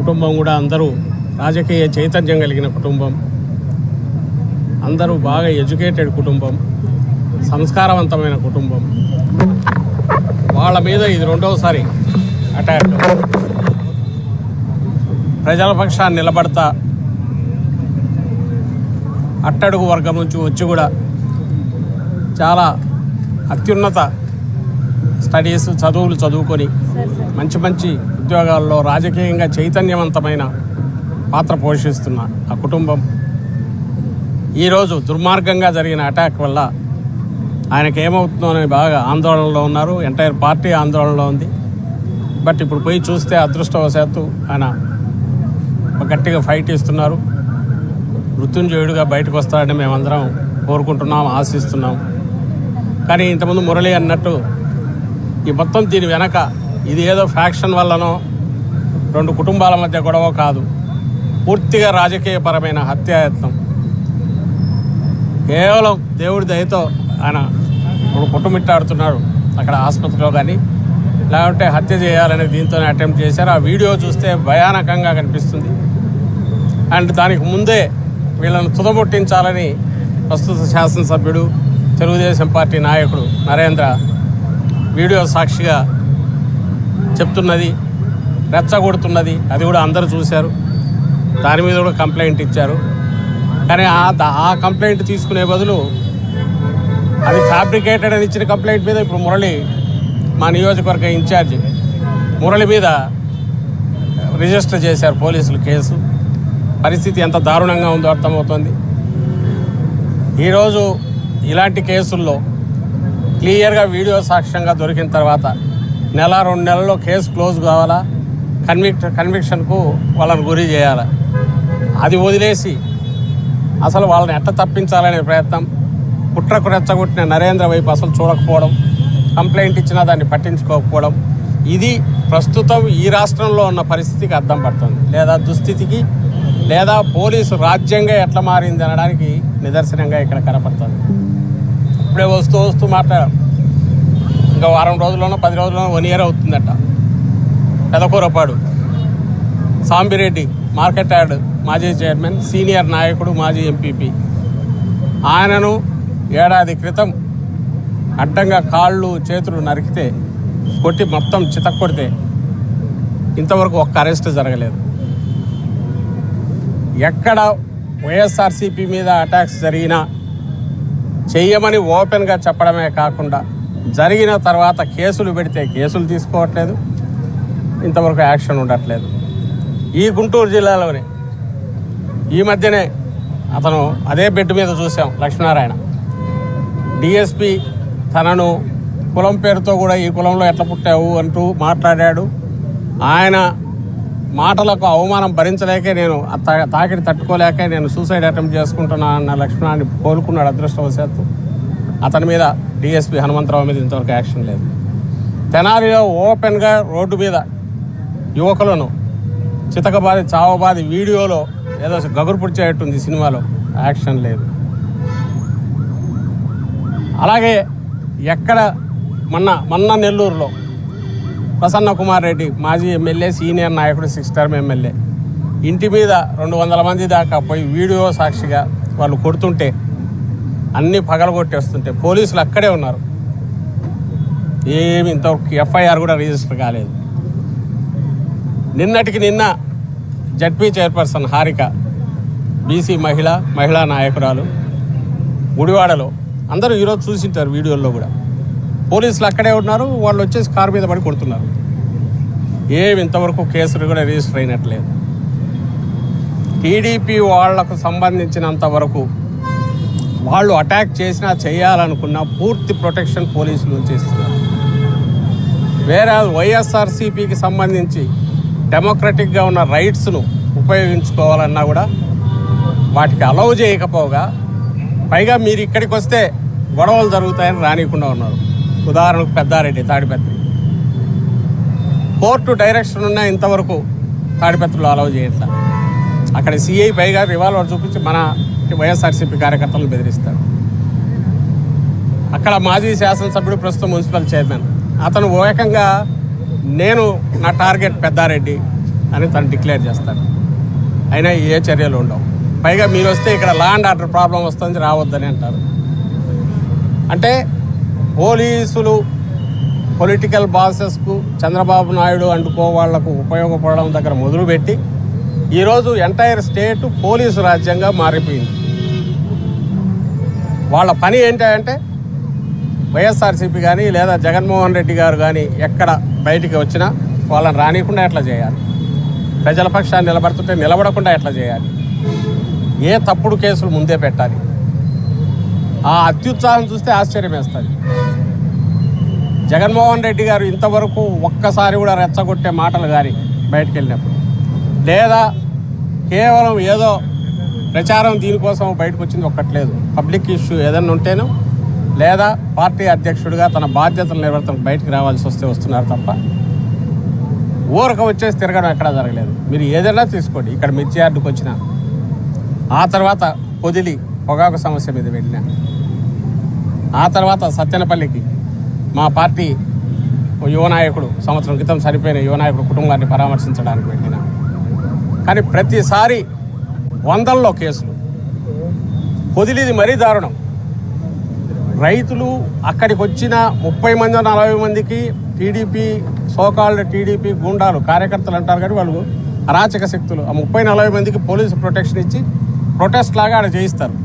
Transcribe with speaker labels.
Speaker 1: కుటుంబం కూడా అందరూ రాజకీయ చైతన్యం కలిగిన కుటుంబం, అందరూ బాగా ఎడ్యుకేటెడ్ కుటుంబం, సంస్కారవంతమైన కుటుంబం. వాళ్ళ మీద ఇది రెండవసారి అటాక్. ప్రజల పక్షాన్ని నిలబడతా అట్టడుగు వర్గం నుంచి వచ్చి కూడా చాలా అత్యున్నత స్టడీస్ చదువులు చదువుకొని మంచి మంచి ఉద్యోగాల్లో రాజకీయంగా చైతన్యవంతమైన పాత్ర పోషిస్తున్న ఆ కుటుంబం ఈరోజు దుర్మార్గంగా జరిగిన అటాక్ వల్ల ఆయనకి ఏమవుతుందో అని బాగా ఆందోళనలో ఉన్నారు. ఎంటైర్ పార్టీ ఆందోళనలో ఉంది. బట్ ఇప్పుడు పోయి చూస్తే అదృష్టవశాత్తు ఆయన గట్టిగా ఫైట్ ఇస్తున్నారు. మృత్యుంజయుడిగా బయటకు వస్తాడని మేమందరం కోరుకుంటున్నాం, ఆశిస్తున్నాం. కానీ ఇంతకుముందు మురళి అన్నట్టు ఈ మొత్తం దీని వెనక ఇది ఏదో ఫ్యాక్షన్ వల్లనో రెండు కుటుంబాల మధ్య గొడవ కాదు, పూర్తిగా రాజకీయపరమైన హత్యాయత్నం. కేవలం దేవుడి దయతో ఆయన ఇప్పుడు కుట్టుమిట్టాడుతున్నాడు అక్కడ ఆసుపత్రిలో, కానీ లేకుంటే హత్య చేయాలని దీంతోనే అటెంప్ట్ చేశారు. ఆ వీడియో చూస్తే భయానకంగా కనిపిస్తుంది. అండ్ దానికి ముందే వీళ్ళను తుదముట్టించాలని ప్రస్తుత శాసనసభ్యుడు తెలుగుదేశం పార్టీ నాయకుడు నరేంద్ర వీడియో సాక్షిగా చెప్తున్నది, రెచ్చగొడుతున్నది. అది కూడా అందరూ చూశారు. దాని మీద కూడా కంప్లైంట్ ఇచ్చారు. కానీ ఆ కంప్లైంట్ తీసుకునే బదులు అది ఫ్యాబ్రికేటెడ్ అని ఇచ్చిన కంప్లైంట్ మీద ఇప్పుడు మురళి, మా నియోజకవర్గ ఇన్ఛార్జి మురళి మీద రిజిస్టర్ చేశారు పోలీసులు కేసు. పరిస్థితి ఎంత దారుణంగా ఉందో అర్థమవుతుంది. ఈరోజు ఇలాంటి కేసుల్లో క్లియర్గా వీడియో సాక్ష్యంగా దొరికిన తర్వాత 1-2 నెలల్లో కేసు క్లోజ్ కావాలా, కన్విక్షన్కు వాళ్ళని గురి చేయాలా. అది వదిలేసి అసలు వాళ్ళని ఎట్ట తప్పించాలనే ప్రయత్నం, కుట్రకు రెచ్చగొట్టిన నరేంద్ర వైపు అసలు చూడకపోవడం, కంప్లైంట్ ఇచ్చినా దాన్ని పట్టించుకోకపోవడం, ఇది ప్రస్తుతం ఈ రాష్ట్రంలో ఉన్న పరిస్థితికి అద్దం పడుతుంది, లేదా దుస్థితికి, లేదా పోలీసు రాజ్యంగా ఎట్లా మారింది అనడానికి నిదర్శనంగా ఇక్కడ కనపడుతుంది. ఇప్పుడే వస్తూ మాట్లాడాం, ఇంకా వారం రోజుల్లోనో 10 రోజుల్లోనో 1 year అవుతుందట. పెదకూరపాడు సాంబిరెడ్డి మార్కెట్ యార్డ్ మాజీ చైర్మన్, సీనియర్ నాయకుడు, మాజీ ఎంపీపీ, ఆయనను ఏడాది క్రితం అడ్డంగా కాళ్ళు చేతులు నరికితే, కొట్టి మొత్తం చితక్కొడితే ఇంతవరకు ఒక్క అరెస్ట్ జరగలేదు. ఎక్కడ వైఎస్ఆర్సీపీ మీద అటాక్స్ జరిగినా చెయ్యమని ఓపెన్గా చెప్పడమే కాకుండా జరిగిన తర్వాత కేసులు పెడితే కేసులు తీసుకోవట్లేదు, ఇంతవరకు యాక్షన్ ఉండట్లేదు. ఈ గుంటూరు జిల్లాలోనే ఈ మధ్యనే అతను అదే బెడ్ మీద చూసాం, లక్ష్మీనారాయణ డిఎస్పీ తనను కులం పేరుతో కూడా ఈ కులంలో ఎట్లా పుట్టావు అంటూ మాట్లాడాడు. ఆయన మాటలకు అవమానం భరించలేకే, నేను తాకిడి తట్టుకోలేక నేను సూసైడ్ అటెంప్ట్ చేసుకుంటున్నా అన్న లక్ష్మణాన్ని కోలుకున్నాడు అదృష్టవశాత్తు. అతని మీద డిఎస్పీ హనుమంతరావు మీద ఇంతవరకు యాక్షన్ లేదు. తెనాలిలో ఓపెన్గా రోడ్డు మీద యువకులను చితకబాది చావబాది వీడియోలో ఏదో గగురు పుడిచేటట్టుంది సినిమాలో, యాక్షన్ లేదు. అలాగే ఎక్కడ మొన్న నెల్లూరులో ప్రసన్న కుమార్ రెడ్డి మాజీ ఎమ్మెల్యే, సీనియర్ నాయకుడు, 6th term ఎమ్మెల్యే ఇంటి మీద 200 మంది దాకా పోయి వీడియో సాక్షిగా వాళ్ళు కొడుతుంటే, అన్నీ పగలగొట్టేస్తుంటే పోలీసులు అక్కడే ఉన్నారు. ఏమి ఇంతవరకు ఎఫ్ఐఆర్ కూడా రిజిస్టర్ కాలేదు. నిన్నటికి నిన్న జడ్పీ చైర్పర్సన్ హారిక, బీసీ మహిళా నాయకురాలు, గుడివాడలో అందరూ ఈరోజు చూసింటారు వీడియోల్లో కూడా. పోలీసులు అక్కడే ఉన్నారు, వాళ్ళు వచ్చేసి కారు మీద పడి కొడుతున్నారు. ఏమి ఇంతవరకు కేసులు కూడా రిజిస్టర్ అయినట్లేదు. టీడీపీ వాళ్లకు సంబంధించినంత వరకు వాళ్ళు అటాక్ చేసినా చేయాలనుకున్న పూర్తి ప్రొటెక్షన్ పోలీసులు చేస్తున్నారు. వేరే వైఎస్ఆర్సీపీకి సంబంధించి డెమోక్రటిక్గా ఉన్న రైట్స్ను ఉపయోగించుకోవాలన్నా కూడా వాటికి అలౌ చేయకపోగా, పైగా మీరు ఇక్కడికి వస్తే గొడవలు జరుగుతాయని రానియకుండా ఉన్నారు. ఉదాహరణకు పెద్దారెడ్డి, తాడిపత్రి కోర్టు డైరెక్షన్ ఉన్నా ఇంతవరకు తాడిపత్రిలో అలౌ చేయట్లా. అక్కడ సిఐ పైగా రివాల్వర్ చూపించి మన వైఎస్ఆర్సీపీ కార్యకర్తలను బెదిరిస్తాడు. అక్కడ మాజీ శాసనసభ్యుడు, ప్రస్తుతం మున్సిపల్ చైర్మన్, అతను ఏకంగా నేను నా టార్గెట్ పెద్దారెడ్డి, అని తను డిక్లేర్ చేస్తాడు. అయినా ఏ చర్యలు ఉండవు. పైగా మీరు వస్తే ఇక్కడ లా అండ్ ఆర్డర్ ప్రాబ్లం వస్తుంది, రావద్దని అంటారు. అంటే పోలీసులు పొలిటికల్ బాసెస్కు చంద్రబాబు నాయుడు అంటుకో వాళ్లకు ఉపయోగపడడం దగ్గర మొదలుపెట్టి ఈరోజు ఎంటైర్ స్టేట్ పోలీసు రాజ్యంగా మారిపోయింది. వాళ్ళ పని ఏంటంటే వైఎస్ఆర్సీపీ కానీ లేదా జగన్మోహన్ రెడ్డి గారు కానీ ఎక్కడ బయటికి వచ్చినా వాళ్ళని రానియకుండా ఎట్లా చేయాలి, ప్రజల పక్షాన్ని నిలబడుతుంటే నిలబడకుండా ఎట్లా చేయాలి, ఏ తప్పుడు కేసులు ముందే పెట్టాలి. ఆ అత్యుత్సాహం చూస్తే ఆశ్చర్యం వేస్తుంది. జగన్మోహన్ రెడ్డి గారు ఇంతవరకు ఒక్కసారి కూడా రెచ్చగొట్టే మాటలు కానీ బయటకు వెళ్ళినప్పుడు, లేదా కేవలం ఏదో ప్రచారం దీనికోసం బయటకు వచ్చింది ఒక్కట్లేదు. పబ్లిక్ ఇష్యూ ఏదన్నా ఉంటేనో లేదా పార్టీ అధ్యక్షుడిగా తన బాధ్యతలు నిర్వర్తనకు బయటకు రావాల్సి వస్తే వస్తున్నారు తప్ప ఊరక వచ్చేసి తిరగడం ఎక్కడా జరగలేదు. మీరు ఏదైనా తీసుకోండి. ఇక్కడ మిర్చి యార్డుకు వచ్చిన, ఆ తర్వాత పొదిలి పొగాకు సమస్య మీద వెళ్ళిన, ఆ తర్వాత సత్తెనపల్లికి మా పార్టీ యువనాయకుడు సంవత్సరం క్రితం చనిపోయిన యువనాయకుడు కుటుంబాన్ని పరామర్శించడానికి వెళ్ళిన. కానీ ప్రతిసారి వందల్లో కేసులు. పొదిలిది మరీ దారుణం. రైతులు అక్కడికి వచ్చిన 30 మంది 40 మందికి టీడీపీ సోకాల్డ్ టీడీపీ గూండాలు కార్యకర్తలు అంటారు కానీ వాళ్ళు అరాచక శక్తులు. ఆ 30-40 మందికి పోలీసు ప్రొటెక్షన్ ఇచ్చి ప్రొటెస్ట్ లాగా ఆడ చేయిస్తారు.